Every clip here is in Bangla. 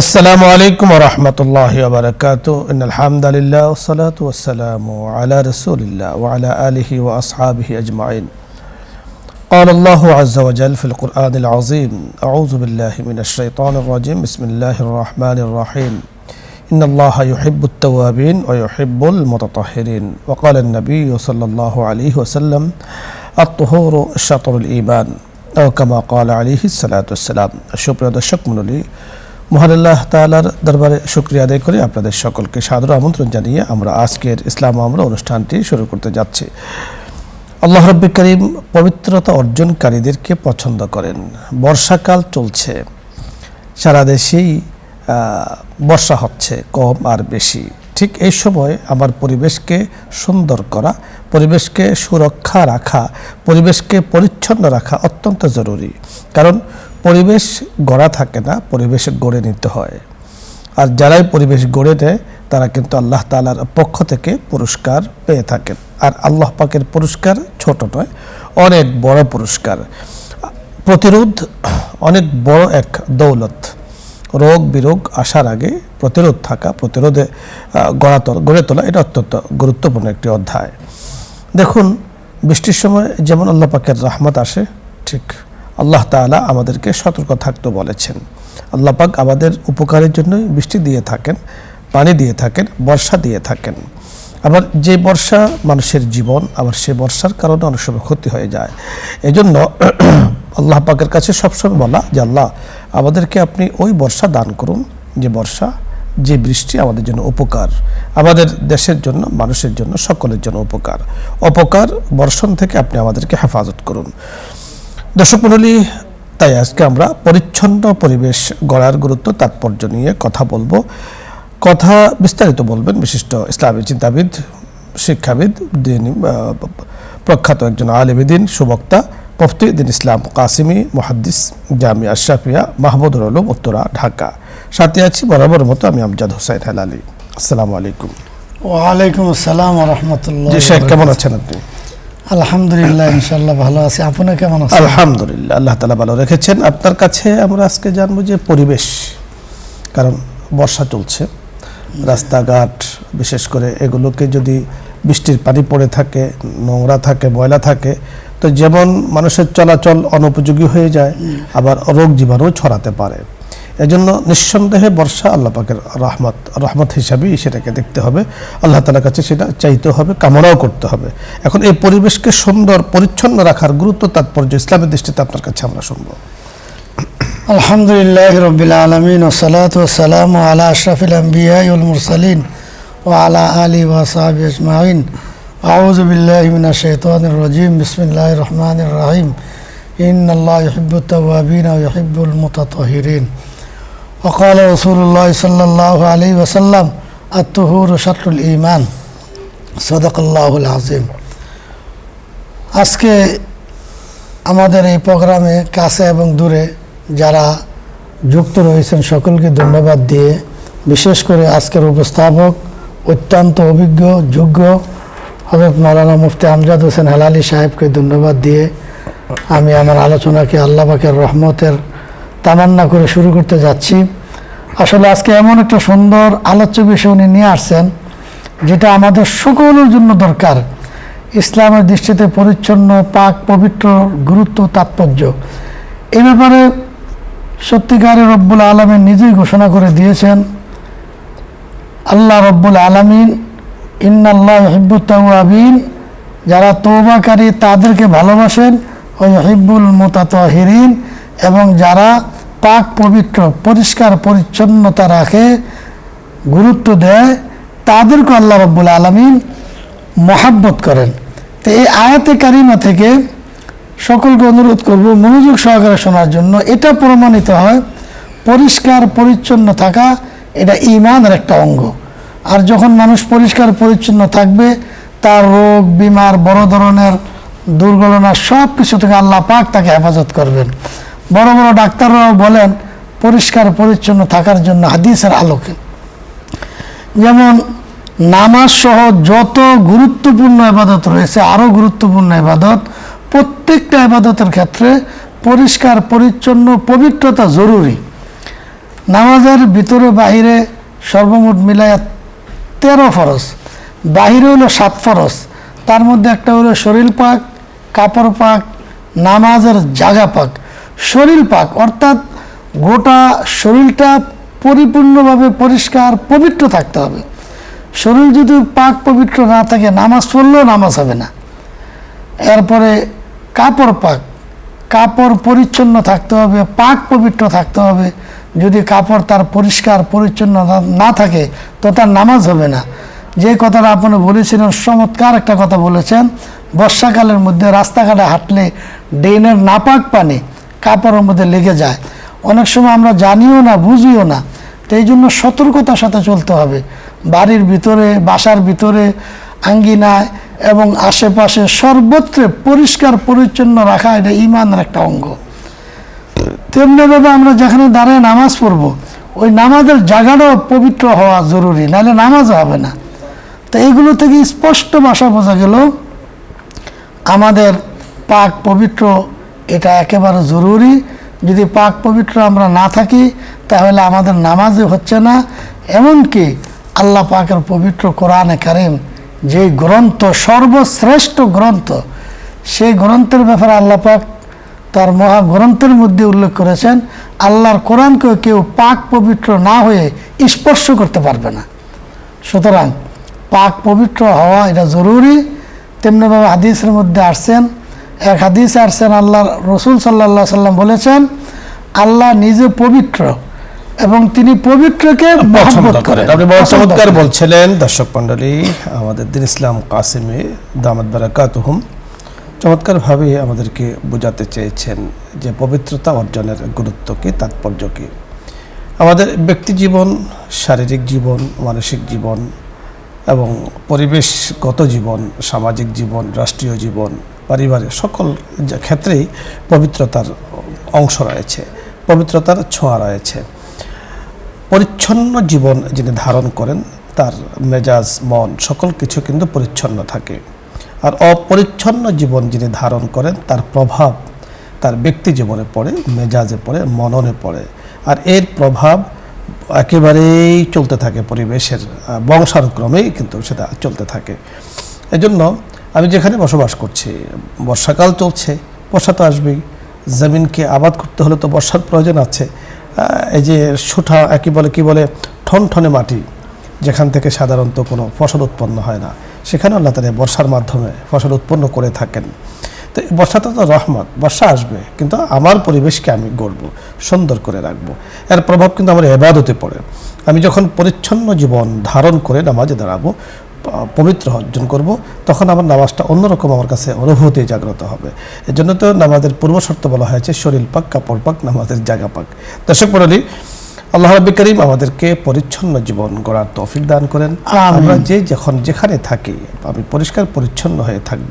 السلام عليكم ورحمة الله وبركاته إن الحمد لله والصلاة والسلام على رسول الله وعلى آله وأصحابه أجمعين قال الله عز وجل في القرآن العظيم أعوذ بالله من الشيطان الرجيم بسم الله الرحمن الرحيم إن الله يحب التوابين ويحب المتطهرين وقال النبي صلى الله عليه وسلم الطهور شطر الإيمان أو كما قال عليه الصلاة والسلام সুপ্রিয় দর্শক মণ্ডলী মহান আল্লাহ তাআলার দরবারে শুকরিয়া আদায় করে আপনাদের সকলকে সাদর আমন্ত্রণ জানিয়ে আমরা আজকের ইসলাম আমরা অনুষ্ঠানটি শুরু করতে যাচ্ছি। আল্লাহ রাব্বুল কারীম পবিত্রতা অর্জনকারীদেরকে পছন্দ করেন। বর্ষাকাল চলছে, সারা দেশেই বর্ষা হচ্ছে কম আর বেশি। ঠিক এই সময় আমার পরিবেশকে সুন্দর করা, পরিবেশকে সুরক্ষা রাখা, পরিবেশকে পরিচ্ছন্ন রাখা অত্যন্ত জরুরি। কারণ পরিবেশ গড়া থাকে না, পরিবেশ গড়ে নিতে হয়। আর যারাই পরিবেশ গড়ে দেয় তারা কিন্তু আল্লাহ তাআলার পক্ষ থেকে পুরস্কার পেয়ে থাকেন। আর আল্লাহ পাকের পুরস্কার ছোট নয়, অনেক বড় পুরস্কার। প্রতিরোধ অনেক বড় এক দৌলত। রোগ বিরোগ আসার আগে প্রতিরোধ থাকা, প্রতিরোধে গড়ে তোলা, এটা অত্যন্ত গুরুত্বপূর্ণ একটি অধ্যায়। দেখুন, বৃষ্টির সময় যেমন আল্লাহ পাকের রহমত আসে, ঠিক আল্লাহ তাআলা আমাদেরকে সতর্ক থাকতে বলেছেন। আল্লাহ পাক আমাদের উপকারের জন্যই বৃষ্টি দিয়ে থাকেন, পানি দিয়ে থাকেন, বর্ষা দিয়ে থাকেন। আবার যে বর্ষা মানুষের জীবন, আবার সে বর্ষার কারণে অনেক সময় ক্ষতি হয়ে যায়। এজন্য আল্লাহ পাকের কাছে সবসময় বলা যে আল্লাহ আমাদেরকে আপনি ওই বর্ষা দান করুন যে বর্ষা, যে বৃষ্টি আমাদের জন্য উপকার, আমাদের দেশের জন্য, মানুষের জন্য, সকলের জন্য অপকার বর্ষণ থেকে আপনি আমাদেরকে হেফাজত করুন। দর্শক মণ্ডলী, তাই আজকে আমরা পরিচ্ছন্ন পরিবেশ গড়ার গুরুত্ব তাৎপর্য নিয়ে কথা বলবো। কথা বিস্তারিত বলবেন বিশিষ্ট ইসলামী চিন্তাবিদ, শিক্ষাবিদ, প্রখ্যাত একজন আলেম-ই-দ্বীন, সুবক্তা, মুফতি দ্বীন ইসলাম কাসিমি, মুহাদ্দিস, জামিয়া আশরাফিয়া, মাহমুদুল আলম, উত্তরা, ঢাকা। সাথে আছি বরাবর মতো আমি আমজাদ হোসেন হেলালি। আসসালামু আলাইকুম। ওয়ালাইকুম আসসালাম ওয়া রাহমাতুল্লাহ। জি শেখ, কেমন আছেন আপনি? আলহামদুলিল্লাহ, ইনশাআল্লাহ ভালো আছি। আপনি কেমন আছেন? আলহামদুলিল্লাহ, আল্লাহ তাআলা ভালো রেখেছেন। আপনার কাছে আমরা আজকে জানবো যে পরিবেশ, কারণ বর্ষা চলছে, রাস্তাঘাট বিশেষ করে এগুলোকে যদি বৃষ্টির পানি পড়ে থাকে, নোংরা থাকে, ময়লা থাকে, তো যেমন মানুষের চলাচল অনুপযোগী হয়ে যায়, আবার রোগ জীবাণু ছড়াতে পারে। এজন্য নিঃসন্দেহে বর্ষা আল্লাহ পাকের রহমত হিসাবেই সেটাকে দেখতে হবে, আল্লাহ তাআলার কাছে সেটা চাইতে হবে, কামনাও করতে হবে। এখন এই পরিবেশকে সুন্দর পরিচ্ছন্ন রাখার গুরুত্ব তাৎপর্য ইসলামের দৃষ্টিতে আপনার কাছে আমরা শুনবো। আলহামদুলিল্লাহি রাব্বিল আলামিন ওয়া সালাতু ওয়া সালামু আলা আশরাফিল আমবিয়া ওয়াল মুরসালিন ওয়া আলা আলিহি ওয়া সাহবিহি আজমাইন। আউযু বিল্লাহি মিনাশ শাইতানির রাজীম। বিসমিল্লাহির রহমানির রহিম। ইন্নাল্লাহা ইউহিব্বুত তাওয়াবিন ওয়া ইউহিব্বুল মুতাতাহহিরিন। ওয়া ক্বালা রাসূলুল্লাহ সাল্লাল্লাহু আলাইহি ওয়াসাল্লাম আত-তুহুরু শাতরুল ঈমান। সাদাকাল্লাহুল আযীম। আজকে আমাদের এই প্রোগ্রামে কাছে এবং দূরে যারা যুক্ত রয়েছেন সকলকে ধন্যবাদ দিয়ে, বিশেষ করে আজকের উপস্থাপক অত্যন্ত অভিজ্ঞ, যোগ্য হযরত মাওলানা মুফতি আমজাদ হোসেন হেলালি সাহেবকে ধন্যবাদ দিয়ে আমি আমার আলোচনাকে আল্লাহ পাকের রহমতের তামান্না করে শুরু করতে যাচ্ছি। আসলে আজকে এমন একটা সুন্দর আলোচ্য বিষয় উনি নিয়ে আসছেন যেটা আমাদের সকলের জন্য দরকার। ইসলামের দৃষ্টিতে পরিচ্ছন্ন, পাক, পবিত্র গুরুত্ব, তাৎপর্য, এই ব্যাপারে সত্যিকারের রব্বুল আলামিন নিজেই ঘোষণা করে দিয়েছেন। আল্লাহ রব্বুল আলামিন ইন্নাল্লাহা ইউহিব্বুত তাওয়াবিন, যারা তওবাকারী তাদেরকে ভালোবাসেন, ওয়া ইউহিব্বুল মুতাতাহহিরিন, এবং যারা পাক পবিত্র পরিষ্কার পরিচ্ছন্নতা রাখে, গুরুত্ব দেয়, তাদেরকে আল্লাহ রব্বুল আলামিন মহাব্বত করেন। তো এই আয়াতে কারিমা থেকে সকলকে অনুরোধ করব মনোযোগ সহকারে শোনার জন্য। এটা প্রমাণিত হয় পরিষ্কার পরিচ্ছন্ন থাকা এটা ঈমানের একটা অঙ্গ। আর যখন মানুষ পরিষ্কার পরিচ্ছন্ন থাকবে, তার রোগ বিমার, বড় ধরনের দুর্ঘটনা সব কিছু থেকে আল্লাহ পাক তাকে হেফাজত করবেন। বড় বড় ডাক্তাররাও বলেন পরিষ্কার পরিচ্ছন্ন থাকার জন্য হাদিসের আলোকে। যেমন নামাজ সহ যত গুরুত্বপূর্ণ ইবাদত রয়েছে, আরও গুরুত্বপূর্ণ ইবাদত, প্রত্যেকটা ইবাদতের ক্ষেত্রে পরিষ্কার পরিচ্ছন্ন পবিত্রতা জরুরি। নামাজের ভিতরে বাহিরে সর্বমোট মিলায় 13 ফরজ, বাহিরে হলো 7 ফরজ। তার মধ্যে একটা হলো শরীর পাক, কাপড় পাক, নামাজের জায়গা পাক। শরীর পাক অর্থাৎ গোটা শরীরটা পরিপূর্ণভাবে পরিষ্কার পবিত্র থাকতে হবে। শরীর যদি পাক পবিত্র না থাকে নামাজ পড়লেও নামাজ হবে না। এরপরে কাপড় পাক, কাপড় পরিচ্ছন্ন থাকতে হবে, পাক পবিত্র থাকতে হবে। যদি কাপড় তার পরিষ্কার পরিচ্ছন্ন না থাকে তো তার নামাজ হবে না। যে কথাটা আপনি বলেছিলেন, চমৎকার একটা কথা বলেছেন। বর্ষাকালের মধ্যে রাস্তাঘাটে হাঁটলে ড্রেনের নাপাক পানি কাপড়ের মধ্যে লেগে যায়। অনেক সময় আমরা জানিও না, বুঝিও না। তো এই জন্য সতর্কতার সাথে চলতে হবে। বাড়ির ভিতরে, বাসার ভিতরে, আঙ্গিনায় এবং আশেপাশে সর্বত্র পরিষ্কার পরিচ্ছন্ন রাখা এটা ঈমানের একটা অঙ্গ। তেমনিভাবে আমরা যেখানে দাঁড়িয়ে নামাজ পড়ব ওই নামাজের জায়গাটাও পবিত্র হওয়া জরুরি, নাহলে নামাজ হবে না। তো এইগুলো থেকে স্পষ্ট ভাষা বোঝা গেল আমাদের পাক পবিত্র এটা একেবারে জরুরি। যদি পাক পবিত্র আমরা না থাকি তাহলে আমাদের নামাজই হচ্ছে না। এমনকি আল্লাহ পাকের পবিত্র কোরআনে কারীম যে গ্রন্থ, সর্বশ্রেষ্ঠ গ্রন্থ, সেই গ্রন্থের ব্যাপারে আল্লাহ পাক তার মহাগ্রন্থের মধ্যে উল্লেখ করেছেন আল্লাহর কোরআনকেও কেউ পাক পবিত্র না হয়ে স্পর্শ করতে পারবে না। সুতরাং পাক পবিত্র হওয়া এটা জরুরি। তেমনিভাবে হাদিসের মধ্যে আসছেন, এক হাদিসে আসছেন আল্লাহ রসুল সাল্লাল্লাহু আলাইহি সাল্লাম বলেছেন আল্লাহ নিজে পবিত্র এবং তিনি পবিত্রকে মহব্বত করেন। আপনি বড় চমৎকার বলছিলেন। দর্শক মণ্ডলী, আমাদের দিন ইসলাম কাসেমে দামাত বারাকাতুহুম চমৎকারভাবে আমাদেরকে বোঝাতে চেয়েছেন যে পবিত্রতা অর্জনের গুরুত্ব কী, তাৎপর্য কী। আমাদের ব্যক্তি জীবন, শারীরিক জীবন, মানসিক জীবন এবং পরিবেশগত জীবন, সামাজিক জীবন, রাষ্ট্রীয় জীবন, পারিবারিক সকল ক্ষেত্রেই পবিত্রতার অংশ রয়েছে, পবিত্রতার ছোঁয়া রয়েছে। পরিচ্ছন্ন জীবন যিনি ধারণ করেন তার মেজাজ, মন সকল কিছু কিন্তু পরিচ্ছন্ন থাকে। আর অপরিচ্ছন্ন জীবন যিনি ধারণ করেন তার প্রভাব তার ব্যক্তি জীবনে পড়ে, মেজাজে পড়ে, মননে পড়ে। আর এর প্রভাব একেবারেই চলতে থাকে, পরিবেশের বংশানুক্রমেই কিন্তু সেটা চলতে থাকে। এজন্য আমি যেখানে বসবাস করছি, বর্ষাকাল চলছে, বর্ষা তো আসবেই। জমিনকে আবাদ করতে হলে তো বর্ষার প্রয়োজন আছে। এই যে সুঠা কি বলে ঠনঠনে মাটি, যেখান থেকে সাধারণত কোনো ফসল উৎপন্ন হয় না, সেখানে আল্লাহ তাআলা বর্ষার মাধ্যমে ফসল উৎপন্ন করে থাকেন। তো বর্ষাটা তো রহমত, বর্ষা আসবে, কিন্তু আমার পরিবেশকে আমি গড়ব, সুন্দর করে রাখবো। এর প্রভাব কিন্তু আমার ইবাদতে পড়ে। আমি যখন পরিচ্ছন্ন জীবন ধারণ করে নামাজে দাঁড়াবো, পবিত্র অর্জন করব, তখন আমার নামাজটা অন্যরকম আমার কাছে অনুভূতি জাগ্রত হবে। এর জন্য তো নামাজের পূর্ব শর্ত বলা হয়েছে শরীর পাক, কাপড় পাক, নামাজের জায়গা পাক। দর্শক মণ্ডলী, আল্লাহ রাব্বুল কারীম আমাদেরকে পরিচ্ছন্ন জীবন গড়ার তৌফিক দান করেন। আমরা যখন যেখানে থাকি আমি পরিষ্কার পরিচ্ছন্ন হয়ে থাকব।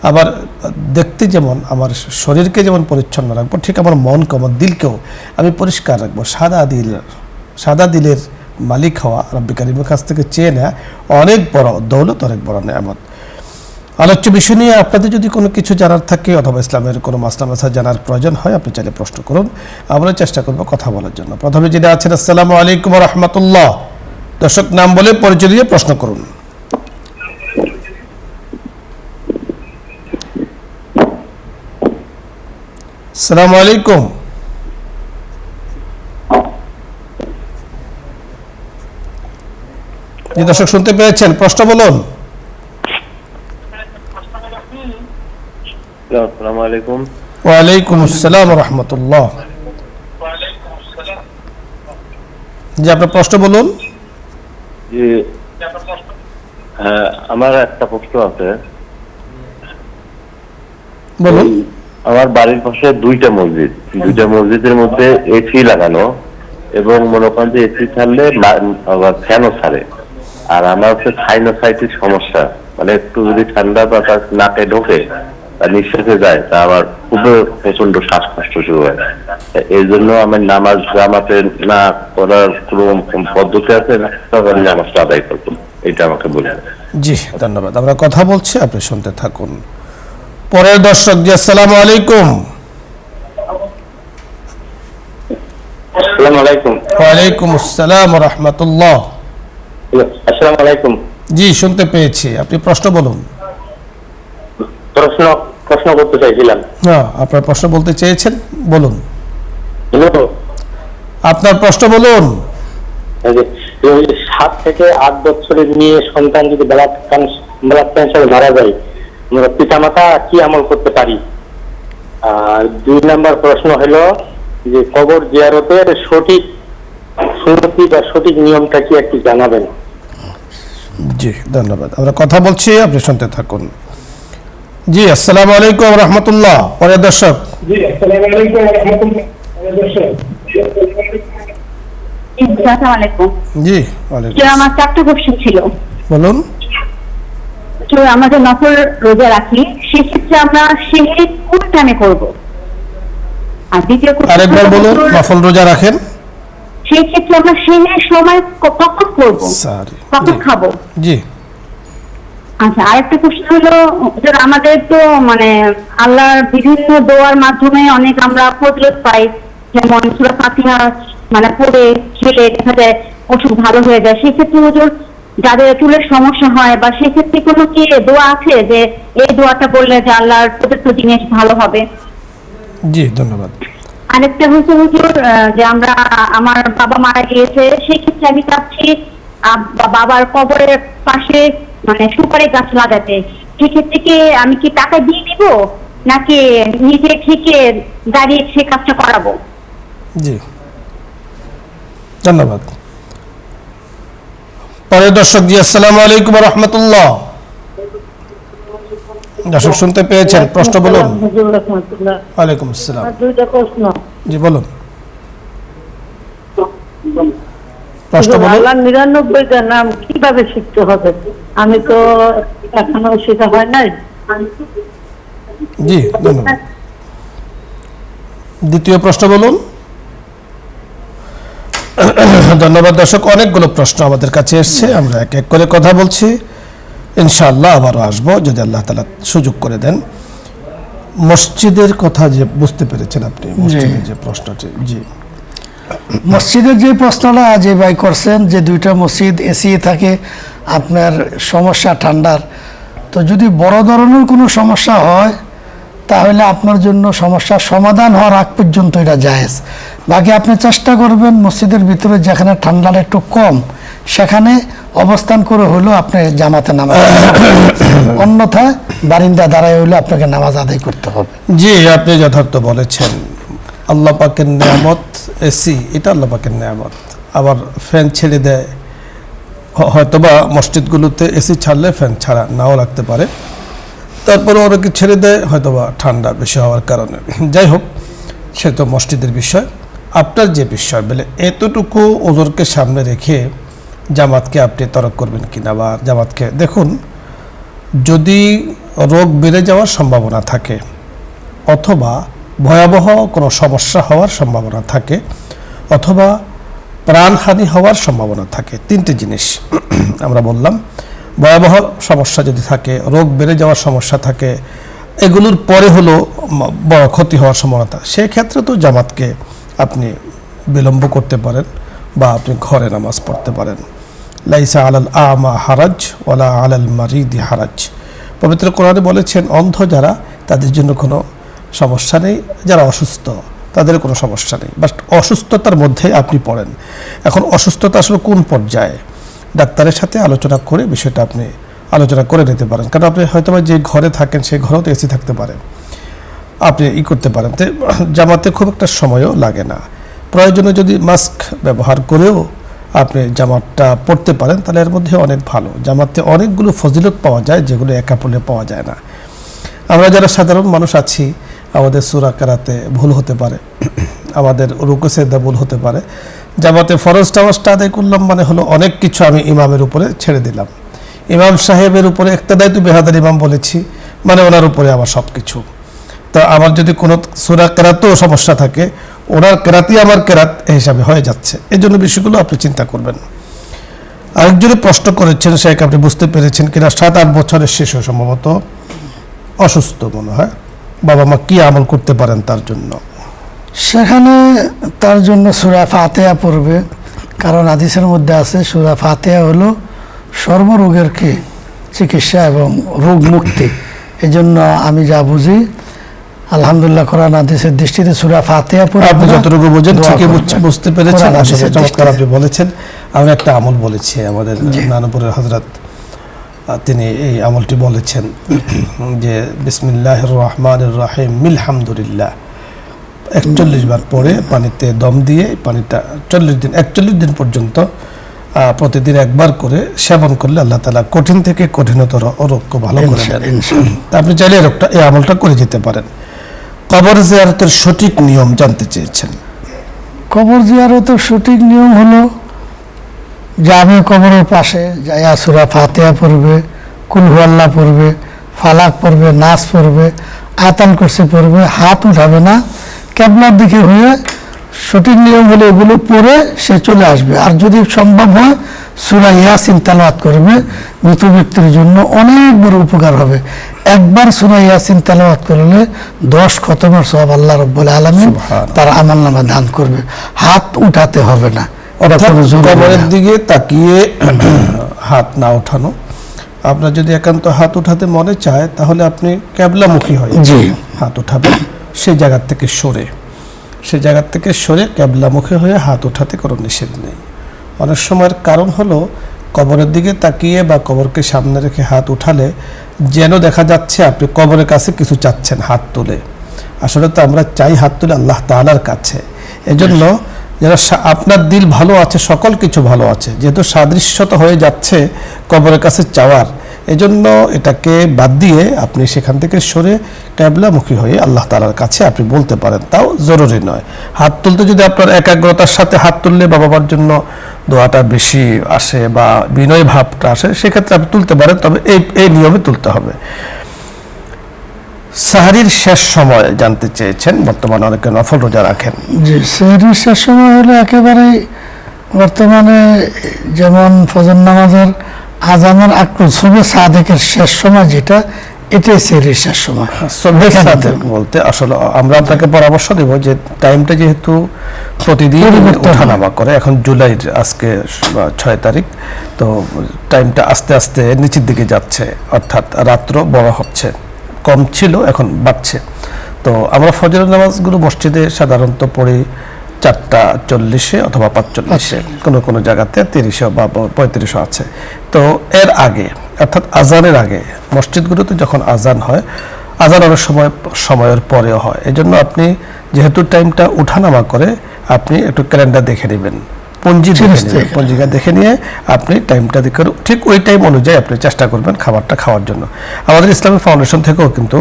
আবার দেখতে যেমন আমার শরীরকে যেমন পরিচ্ছন্ন রাখবো, ঠিক আমার মনকে, আমার দিলকেও আমি পরিষ্কার রাখবো। সাদা দিলের মালিক হওয়া রাব্বুল কারীমের কাছ থেকে চেয়ে নেওয়া অনেক বড় দৌলত, অনেক বড় নেয়ামত। আলোচ্য বিষয় নিয়ে আপনাদের যদি কোনো কিছু জানার থাকে অথবা ইসলামের কোনো মাসলা মাসালা জানার প্রয়োজন হয়, আপনি চাইলে প্রশ্ন করুন, আমরা চেষ্টা করব কথা বলার জন্য। প্রথমে যিনি আছেন, আসসালামু আলাইকুম ওয়া রাহমাতুল্লাহ। দর্শক নাম বলে পরিচয় দিয়ে প্রশ্ন করুন। আসসালামু আলাইকুম। জি দর্শক শুনতে পেয়েছেন, প্রশ্ন বলুন। আসসালামু আলাইকুম। ওয়ালাইকুম আসসালাম ওয়া রাহমাতুল্লাহ। জি আপনার প্রশ্ন বলুন। জি হ্যাঁ, আমার একটা প্রশ্ন আছে। বলুন। আমার বাড়ির পাশে দুইটা মসজিদের মধ্যে এসি লাগানো, এবং মনে করেন যে এসি ছাড়লে আবার ফ্যানও ছাড়ে। আর আমার হচ্ছে সাইনোসাইটিস সমস্যা, মানে একটু যদি ঠান্ডা বাতাস নাকে ঢোকে বা নিঃশ্বাসে যায় তা আমার খুবই প্রচন্ড শ্বাসকষ্ট শুরু হয়। এই জন্য আমার নামাজ জামাতে না করার কোনো পদ্ধতি আছে না, তখন নামাজটা আদায় করবো, এটা আমাকে বলে। জি ধন্যবাদ, আমরা কথা বলছি, আপনি শুনতে থাকুন। পরের দর্শক, জি আসসালামু আলাইকুম। আসসালামু আলাইকুম। ওয়ালাইকুম আসসালাম ওয়া রাহমাতুল্লাহ। আসসালামু আলাইকুম। জি, শুনতে পেয়েছি। আপনি প্রশ্ন বলুন। প্রশ্ন করতে চাইছিলাম। হ্যাঁ, আপনার প্রশ্ন বলতে চেয়েছেন, বলুন। হ্যালো, আপনার প্রশ্ন বলুন। 7 থেকে 8 বছরের মেয়ে সন্তান যদি ব্লাড ক্যান্সারে মারা যায়, আমরা পিতামাতা কি আমল করতে পারি? আর 2 নম্বর প্রশ্ন হলো যে কবর জিয়ারতের সঠিক সুন্নতি বা সঠিক নিয়মটা কি একটু জানাবেন? জি, ধন্যবাদ। আমরা কথা বলছি, আপনি শুনতে থাকুন। জি, আসসালামু আলাইকুম ওয়া রাহমাতুল্লাহ। প্রিয় দর্শক, আসসালামু আলাইকুম। জি, ওয়ালাইকুম। আমার 4টা কোশ্চেন ছিল। বলুন। তো আমরা যে নফল রোজা রাখি, সেক্ষেত্রে আমরা সেহরি কোন টাইমে করব? আর দ্বিতীয় আরেকবার বলুন। নফল রোজা রাখেন, সেই ক্ষেত্রে আমরা সেহরির সময় কখন করব, সরি, কখন খাবো? জি। আচ্ছা, আরেকটা প্রশ্ন হলো যে আমাদের তো মানে আল্লাহর বিভিন্ন দোয়ার মাধ্যমে অনেক আমরা ফজিলত পাই, যেমন সূরা ফাতিহা মানে পড়ে খেলে দেখা যায় অসুখ ভালো হয়ে যায়। সেক্ষেত্রে হুজুর, যাদের চুলের সমস্যা হয় বা সেক্ষেত্রে কোনো কি দোয়া আছে যে এই দোয়াটা বললে যে আল্লাহর প্রদত্ত জিনিস ভালো হবে? জি, ধন্যবাদ। আরেকটা হচ্ছে হুজুর, যে আমার বাবা মারা গিয়েছে, সেক্ষেত্রে আমি চাচ্ছি বাবার কবরের পাশে মানে সুপারি গাছ লাগাতে। সেক্ষেত্রে কি আমি কি টাকা দিয়ে দিব নাকি নিজে থেকে দাঁড়িয়ে সে কাজটা করাবো? জি, ধন্যবাদ। প্রিয় দর্শক, জি, আসসালামু আলাইকুম ওয়া রাহমাতুল্লাহ। দর্শক শুনতে পেয়েছেন, প্রশ্ন বলুন। ওয়ালাইকুম আসসালাম। দুইটা প্রশ্ন। জি, বলুন। প্রশ্ন বলুন। আল্লাহর 99টা নাম কিভাবে শিখতে হবে? আমি তো এখনো শেখা হয় নাই। জি, ধন্যবাদ। দ্বিতীয় প্রশ্ন বলুন। ধন্যবাদ। দর্শক, অনেকগুলো প্রশ্ন আমাদের কাছে এসছে, আমরা এক এক করে কথা বলছি। ইনশাআল্লাহ আবারও আসবো যদি আল্লাহ তাআলা সুযোগ করে দেন। মসজিদের কথা যে বুঝতে পেরেছেন আপনি, মসজিদের যে প্রশ্নটি। জি, মসজিদের যে প্রশ্নটা যে ভাই করছেন, যে 2টা মসজিদ এসি থাকে, আপনার সমস্যা ঠান্ডার, তো যদি বড় ধরনের কোনো সমস্যা হয় তাহলে আপনার জন্য সমস্যার সমাধান হওয়ার আগ পর্যন্ত এটা জায়েজ। বাকি আপনি চেষ্টা করবেন মসজিদের ভিতরে যেখানে ঠান্ডাটা একটু কম সেখানে অবস্থান করে হলেও আপনি জামাতে নামাজ, অন্যথায় বারিন্দা দাঁড়ায় হইলে আপনাকে নামাজ আদায় করতে হবে। জি, আপনি যথার্থ বলেছেন। আল্লাহ পাকের নিয়ামত এসি, এটা আল্লাহ পাকের নিয়ামত। আবার ফ্যান ছেড়ে দেয়, হয়তোবা মসজিদগুলোতে এসি ছাড়লে ফ্যান ছাড়া নাও লাগতে পারে, তারপরে অনেকে ছেড়ে দেয় হয়তোবা ঠান্ডা বেশি হওয়ার কারণে। যাই হোক, সে তো মসজিদের বিষয়। আপনার যে বিষয় বলে এতটুকু ওজরকে সামনে রেখে জামাতকে আপনি তরক করবেন কিনা, বা জামাতকে দেখুন, যদি রোগ বেড়ে যাওয়ার সম্ভাবনা থাকে অথবা ভয়াবহ কোনো সমস্যা হওয়ার সম্ভাবনা থাকে অথবা প্রাণহানি হওয়ার সম্ভাবনা থাকে, 3টে জিনিস আমরা বললাম। ভয়াবহ সমস্যা যদি থাকে, রোগ বেড়ে যাওয়ার সমস্যা থাকে, এগুলোর পরে হলো বড় ক্ষতি হওয়ার সম্ভাবনা থাকে, সেক্ষেত্রে তো জামাতকে আপনি বিলম্ব করতে পারেন বা আপনি ঘরে নামাজ পড়তে পারেন। লাইসা আলাল আমা হারাজ ওয়ালা আলাল মারিদি হারাজ। পবিত্র কোরআনে বলেছেন, অন্ধ যারা তাদের জন্য কোনো সমস্যা নেই, যারা অসুস্থ তাদের কোনো সমস্যা নেই, বাট অসুস্থতার মধ্যে আপনি পড়েন। এখন অসুস্থতা আসলে কোন পর্যায়ে, ডাক্তারের সাথে আলোচনা করে বিষয়টা আপনি আলোচনা করে নিতে পারেন। কারণ আপনি হয়তো যে ঘরে থাকেন সেই ঘরেও তো এসি থাকতে পারে, আপনি করতে পারেন। তো জামাতে খুব একটা সময়ও লাগে না। প্রয়োজনে যদি মাস্ক ব্যবহার করেও আপনি জামাতটা পড়তে পারেন তাহলে এর মধ্যে অনেক ভালো। জামাতে অনেকগুলো ফজিলত পাওয়া যায় যেগুলো একা পড়লে পাওয়া যায় না। আমরা যারা সাধারণ মানুষ আছি, আমাদের সূরা কেরাতে ভুল হতে পারে, আমাদের রুকু সেজদা ভুল হতে পারে। জামাতে ফরজ নামাজটা আদায় করলাম মানে হলো অনেক কিছু আমি ইমামের উপরে ছেড়ে দিলাম। ইমাম সাহেবের উপরে ইক্তেদায়তু বিহাদাল ইমাম বলেছি, মানে ওনার উপরে আমার সব কিছু। তো আমার যদি কোনো সূরা কেরাতেও সমস্যা থাকে, ওনার কেরাতই আমার কেরাত হিসাবে হয়ে যাচ্ছে। এই জন্য বিষয়গুলো আপনি চিন্তা করবেন। আরেকজনে প্রশ্ন করেছেন, শেখ আপনি বুঝতে পেরেছেন কিনা, 7-8 বছরের শিশু সম্ভবত অসুস্থ মনে হয়, বাবা মা কি আমল করতে পারেন তার জন্য? সেখানে তার জন্য সূরা ফাতিহা পড়বে, কারণ হাদিসের মধ্যে আছে সূরা ফাতিহা হলো সর্বরোগের কি চিকিৎসা এবং রোগ মুক্তি। এজন্য আমি যা বুঝি আলহামদুলিল্লাহ কোরআন হাদিসের দৃষ্টিতে সূরা ফাতিহা পড়ে আপনি যতটুকু বোঝেন ঠিকই বুঝতে পেরেছেন। আসলে চমৎকার আপনি বলেছেন। আমরা একটা আমল বলেছি, আমাদের নানুপুরের হযরত তিনি এই আমলটি বলেছেন যে বিসমিল্লাহির রহমানির রহিম আলহামদুলিল্লাহ 41 বার পরে পানিতে দম দিয়ে পানিটা 41 দিন পর্যন্ত প্রতিদিন একবার করে সেবন করলে আল্লাহ তাআলা কঠিন থেকে কঠিনতর রোগকে ভালো করে দেন। আপনি চাইলে এই আমলটা করে যেতে পারেন। কবর জিয়ারতের সঠিক নিয়ম জানতে চেয়েছেন। কবর জিয়ারতের সঠিক নিয়ম হলো যাবে কবরের পাশে যাইয়া সূরা ফাতিহা পড়বে, কুল হুয়াল্লাহ পড়বে, ফালাক পড়বে, নাস পড়বে, আয়াতুল কুরসি পড়বে, হাত উঠাবে না, কিবলার দিকে হয়ে সঠিক নিয়ম হলে এগুলো পড়ে সে চলে আসবে। আর যদি সম্ভব হয় সূরা ইয়াসিন তেলাওয়াত করবে, মৃত ব্যক্তির জন্য অনেক বড় উপকার হবে। একবার সূরা ইয়াসিন তেলাওয়াত করলে 10 খতমের সওয়াব আল্লাহ রাব্বুল আলামিন তার আমলনামা দান করবে। হাত উঠাতে হবে না, কবরের দিকে তাকিয়ে হাত না ওঠানো। আপনার যদি একান্ত হাত উঠাতে মনে চায় তাহলে আপনি কিবলামুখী হয়ে হাত উঠাবেন, সেই জায়গা থেকে সরে কিবলামুখী হয়ে হাত উঠাতে কোনো নিষেধ নেই। অনেক সময়ের কারণ হলো কবরের দিকে তাকিয়ে বা কবরকে সামনে রেখে হাত উঠালে যেন দেখা যাচ্ছে আপনি কবরের কাছে কিছু চাচ্ছেন হাত তুলে। আসলে তো আমরা চাই হাত তুলে আল্লাহ তাআলার কাছে। এজন্য যারা আপনার দিল ভালো আছে, সকল কিছু ভালো আছে, যেহেতু সাদৃশ্যতা হয়ে যাচ্ছে কবরের কাছে চাওয়ার, এজন্য এটাকে বাদ দিয়ে আপনি সেখান থেকে সরে কিবলামুখী হয়ে আল্লাহ তাআলার কাছে আপনি বলতে পারেন, তাও জরুরি নয়। হাত তুলতে যদি আপনার একাগ্রতার সাথে হাত তুললে বাবার জন্য দোয়াটা বেশি আসে বা বিনয় ভাবটা আসে, সেক্ষেত্রে আপনি তুলতে পারেন, তবে এই নিয়মে তুলতে হবে। সাহরির শেষ সময় জানতে চেয়েছেন। বর্তমানে অনেকে নফল রোজা রাখেন। জি, সাহরির শেষ সময় হলো একেবারেই বর্তমানে যেমন ফজর নামাজের আজানের আগ সুবহে সাদেকের শেষ সময় যেটা, এটাই সাহরির শেষ সময়। সুবহে সাদেক বলতে আসলে আমরা আপনাকে পরামর্শ দেব যে টাইমটা যেহেতু প্রতিদিন ওঠানামা করে, এখন জুলাইয়ের আজকে 6 তারিখ, তো টাইমটা আস্তে আস্তে নিচের দিকে যাচ্ছে, অর্থাৎ রাত্র বড় হচ্ছে, কম ছিল এখন বাড়ছে। তো আমরা ফজরের নামাজগুলো মসজিদে সাধারণত পড়ি 4:40 অথবা 45, কোনো জায়গাতে 30 বা 35 আছে। তো এর আগে অর্থাৎ আজানের আগে মসজিদগুলোতে যখন আজান হয়, আজান অনেক সময়ের পরেও হয়। এই জন্য আপনি যেহেতু টাইমটা উঠানামা করে, আপনি একটু ক্যালেন্ডার দেখে নেবেন, পঞ্জিকা দেখে নিয়ে আপনি টাইমটা দেখে ঠিক ওই টাইম অনুযায়ী আপনি চেষ্টা করবেন খাবারটা খাওয়ার জন্য। আমাদের ইসলামিক ফাউন্ডেশন থেকেও কিন্তু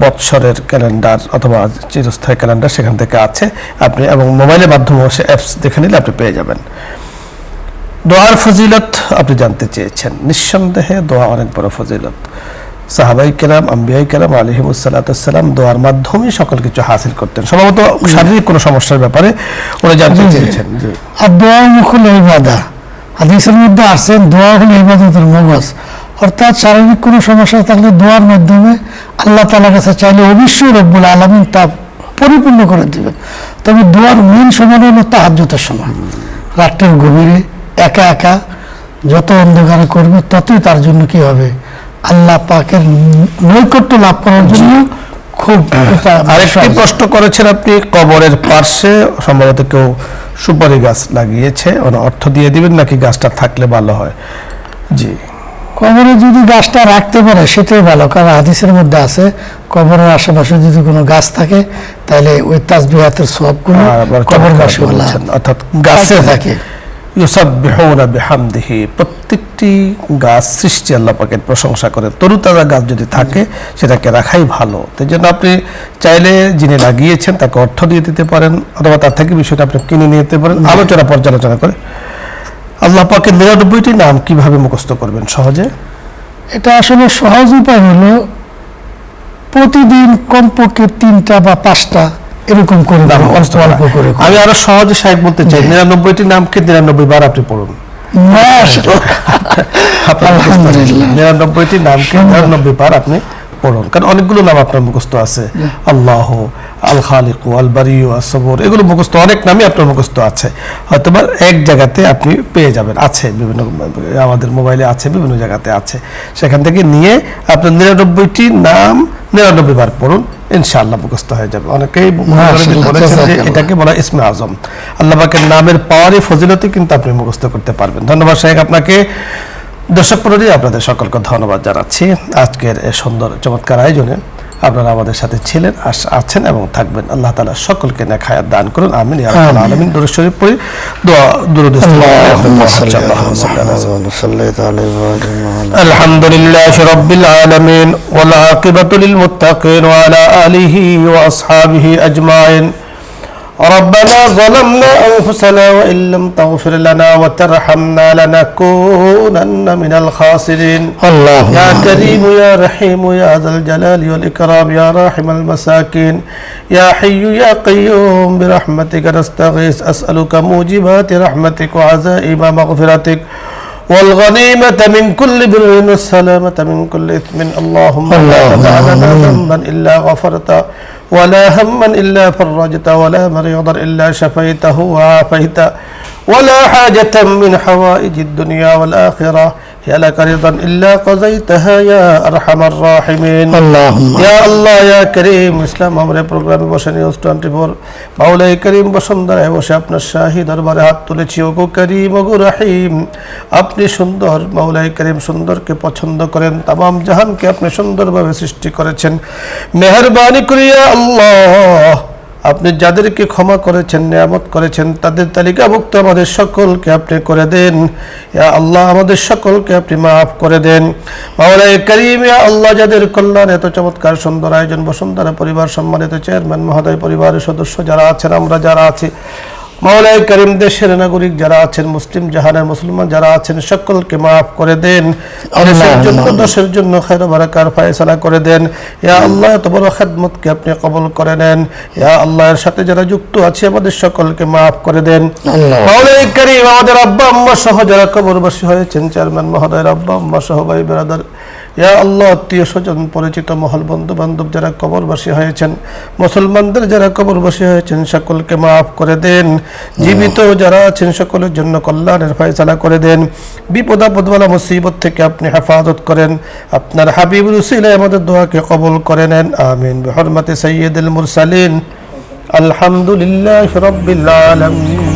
বৎসরের ক্যালেন্ডার অথবা চিরস্থায়ী ক্যালেন্ডার সেখান থেকে আছে, আপনি এবং মোবাইলের মাধ্যমে সে অ্যাপস দেখে নিলে আপনি পেয়ে যাবেন। দোয়ার ফজিলত আপনি জানতে চেয়েছেন। নিঃসন্দেহে দোয়া অনেক বড় ফজিলত। সাহাবাই কেরাম, আম্বিয়াই কেরাম আলাইহিমুস সালাতু ওয়াস সালাম দোয়ার মাধ্যমে সকল কিছু হাসিল করতেন। সম্ভবত শারীরিক কোনো সমস্যার ব্যাপারে ওরা জানতে চেয়েছেন। আর দোয়া মুখুল ইবাদা, হাদিসের মধ্যে আসছেন দোয়া হলো ইবাদতের মগজ, অর্থাৎ শারীরিক কোনো সমস্যা থাকলে দোয়ার মাধ্যমে আল্লাহ তাআলার কাছে চাইলে অবশ্যই রব্বুল আলামিন তা পরিপূর্ণ করে দেবেন। তবে দোয়ার মেন সময় হলো তাহাজ্জুদের সময়, রাতের গভীরে একা একা যত অন্ধকারে করবে ততই তার জন্য কি হবে, আল্লাহ পাকের নৈকট্য লাভ করার জন্য খুব। আরেকটি প্রশ্ন করেছেন আপনি, কবরের পাশে সম্ভবত কেউ সুপারি গাছ লাগিয়েছে, অর্থ দিয়ে দিবেন নাকি গাছটা থাকলে ভালো হয়? জি, কবরে যদি গাছটা রাখতে পারে সেটাই ভালো, কারণ হাদিসের মধ্যে আছে কবরের আশেপাশে যদি কোনো গাছ থাকে তাহলে ওই তাসবিহাতের সওয়াবগুলো কবরবাসী বলছেন, অর্থাৎ গাছে থাকে। ইউসাব্বিহুনা বিহামদিহি, প্রত্যেকটি গাছ সৃষ্টি আল্লাহ পাকের প্রশংসা করে। তরুতাজা গাছ যদি থাকে সেটাকে রাখাই ভালো। তাই জন্য আপনি চাইলে যিনি লাগিয়েছেন তাকে অর্থ দিয়ে দিতে পারেন, অথবা তার থেকে বিষয়টা আপনি কিনে নিয়ে যেতে পারেন, পর্যালোচনা করে। আল্লাহ পাকের 99টি নাম কিভাবে মুখস্থ করবেন সহজে? এটা আসলে সহজ উপায় হলো প্রতিদিন কমপক্ষে 3টা বা 5টা এরকম করে অল্প করে। আমি আরো সহজে সাহেব বলতে চাই, 99টি নামকে 99 বার আপনি পড়ুন। 99টি নামকে 99 বার আপনি পড়ুন, কারণ অনেকগুলো নাম আপনার মুখস্থ আছে, আল্লাহ, আল খালিক, আল বারিউ, আস সবুর, এগুলো মুখস্থ, অনেক নামই আপনার মুখস্থ আছে। হয়তো বা এক জায়গাতে আপনি পেয়ে যাবেন, আছে বিভিন্ন, আমাদের মোবাইলে আছে, বিভিন্ন জায়গাতে আছে, সেখান থেকে নিয়ে আপনার 99টি নাম 99 বার পড়ুন, ইনশাআল্লাহ মুখস্থ হয়ে যাবে। অনেকেই বলেছেন যে এটাকে বলা ইসমে আজম, আল্লাহ পাকের নামের পাওয়ারই ফজিলতি কিন্তু আপনি মুখস্থ করতে পারবেন। ধন্যবাদ শাহেখ আপনাকে। দর্শক মণ্ডলী, আপনাদের সকলকে ধন্যবাদ জানাচ্ছি আজকের এই সুন্দর চমৎকার আয়োজনে আপনারা আমাদের সাথে ছিলেন, আছেন এবং থাকবেন। আল্লাহ তাআলা সকলকে নেক হায়াত দান করুন, আমিন ইয়া রাব্বাল আলামিন। দুরূদ শরীফ পড়ি, দোয়া দুরূদ আলহামদুলিল্লাহি রাব্বিল আলামিন ওয়াল আকিবাতু লিল মুত্তাকিন ওয়া আলা আলিহি ওয়া আসহাবিহি আজমাইন। ربنا ظلمنا أنفسنا وإن لم تغفر لنا وترحمنا لنكونن من الخاسرين. الله يا كريم يا رحيم يا ذا الجلال والإكرام يا راحم المساكين يا حي يا قيوم برحمتك نستغيث أسألك موجبات رحمتك وعزائم مغفرتك والغنيمة من كل بر والسلامة من كل إثم. اللهم لا تدع لنا ذنبا إلا غفرته ولا هما إلا فرجته ولا مريضا إلا شفيته وعافيته ولا حاجة من حوائج الدنيا والآخرة هي لك رضا إلا قضيتها يا أرحم الراحمين. اللهم يا الله يا كريم. ইসলাম আমরা প্রোগ্রামে বসে নিউজ 24 মাওলাই করিম বসুন্ধরায় বসে আপনার শাহী দরবারে হাত তুলেছি। ওগো করিম, ওগো রহিম, আপনি সুন্দর, মাওলাই করিম সুন্দরকে পছন্দ করেন, তামাম জাহানকে আপনি সুন্দরভাবে সৃষ্টি করেছেন। মেহেরবানি করিয়া আল্লাহ আপনি যাদেরকে ক্ষমা করেছেন, নিয়ামত করেছেন, তাদের তালিকাভুক্ত আমাদের সকলকে আপনি করে দেন। ইয়া আল্লাহ আমাদের সকলকে আপনি মাফ করে দেন। মাওলায়ে কারীম, ইয়া আল্লাহ যাদের কল্যাণ এত চমৎকার সুন্দর আয়োজন, বসুন্ধরা পরিবার সম্মানিত চেয়ারম্যান মহোদয়, পরিবারের সদস্য যারা আছেন, আমরা যারা আছি, মাওলায়ে কারীম দেশের নাগরিক যারা আছেন, মুসলিম জাহানের মুসলমান যারা আছেন, সকলকে মাফ করে দেন। দেশের জন্য, দেশের জন্য খায়র বারাকার ফয়সালা করে দেন। ইয়া আল্লাহ এত বড় খেদমতকে আপনি কবুল করে নেন। ইয়া আল্লাহ এর সাথে যারা যুক্ত আছে আমাদের সকলকে মাফ করে দেন। মাওলায়ে কারীম আমাদের আব্বা আম্মা সহ যারা কবরবাসী হয়েছেন, চেয়ারম্যান মহোদয়ের আব্বা আম্মা সহ ভাই বেরাদার, ইয়া আল্লাহ আত্মীয় স্বজন পরিচিত মহল বন্ধু বান্ধব যারা কবরবাসী হয়েছেন, মুসলমানদের যারা কবরবাসী হয়েছেন, সকলকে মাফ করে দেন। জীবিত যারা আছেন সকলের জন্য কল্যাণের ফয়সালা করে দেন। বিপদ আপদ ওয়ালা মুসিবত থেকে আপনি হেফাজত করেন। আপনার হাবিবুর উসিলায় আমাদের দোয়াকে কবুল করে নেন, আমিন। বিহরমতি সাইয়্যিদুল মুরসালিন, আলহামদুলিল্লাহি রাব্বিল আলামিন।